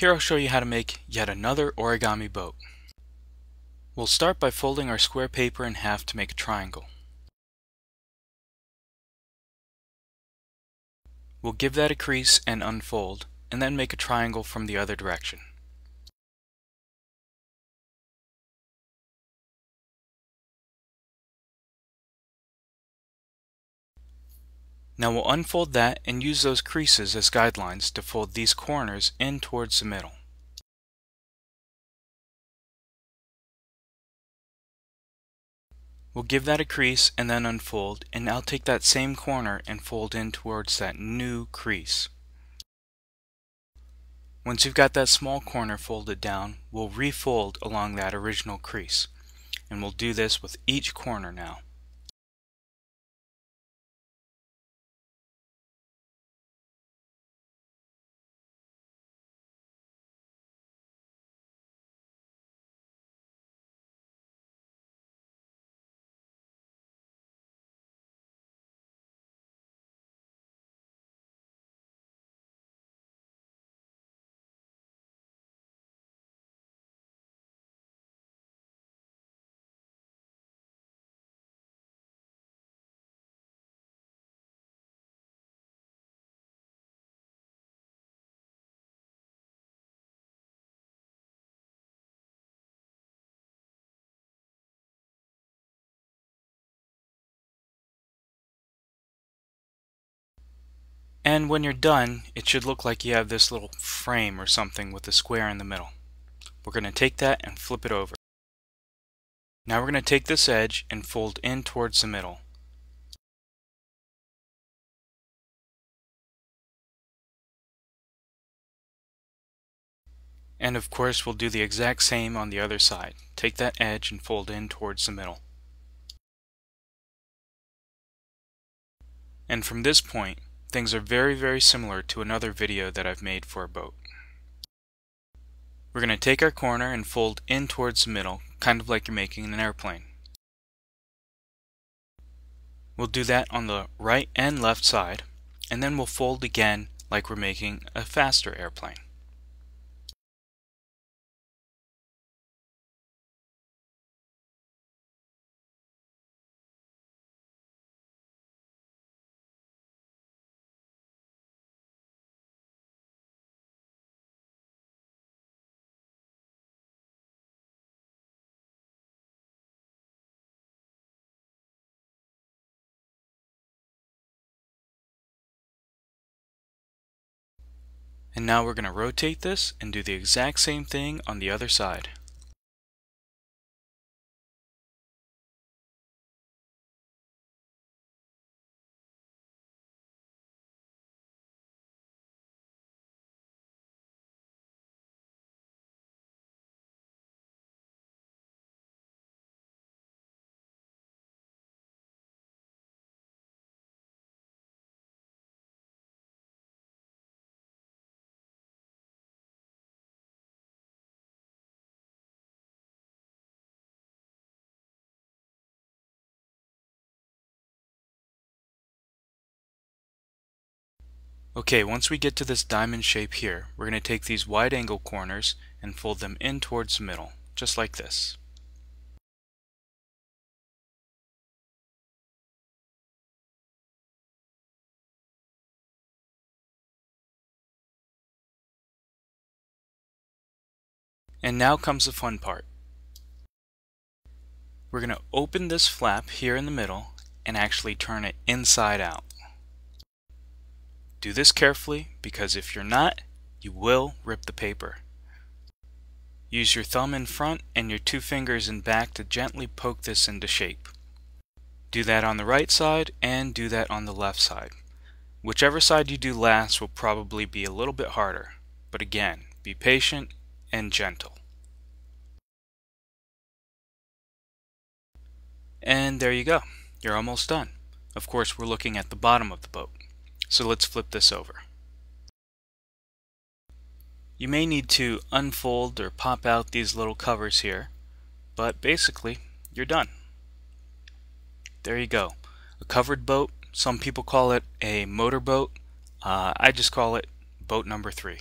Here I'll show you how to make yet another origami boat. We'll start by folding our square paper in half to make a triangle. We'll give that a crease and unfold, and then make a triangle from the other direction. Now we'll unfold that and use those creases as guidelines to fold these corners in towards the middle. We'll give that a crease and then unfold, and now take that same corner and fold in towards that new crease. Once you've got that small corner folded down, we'll refold along that original crease, and we'll do this with each corner now. And when you're done, it should look like you have this little frame or something with a square in the middle. We're going to take that and flip it over. Now we're going to take this edge and fold in towards the middle. And of course we'll do the exact same on the other side. Take that edge and fold in towards the middle. And from this point, things are very similar to another video that I've made for a boat. We're going to take our corner and fold in towards the middle, kind of like you're making an airplane. We'll do that on the right and left side, and then we'll fold again like we're making a faster airplane. And now we're going to rotate this and do the exact same thing on the other side. Okay, once we get to this diamond shape here, we're going to take these wide angle corners and fold them in towards the middle, just like this. And now comes the fun part. We're going to open this flap here in the middle and actually turn it inside out. Do this carefully, because if you're not, you will rip the paper. Use your thumb in front and your two fingers in back to gently poke this into shape. Do that on the right side and do that on the left side. Whichever side you do last will probably be a little bit harder, but again, be patient and gentle. And there you go. You're almost done. Of course, we're looking at the bottom of the boat. So let's flip this over. You may need to unfold or pop out these little covers here, but basically, you're done. There you go. A covered boat. Some people call it a motorboat. I just call it boat number 3.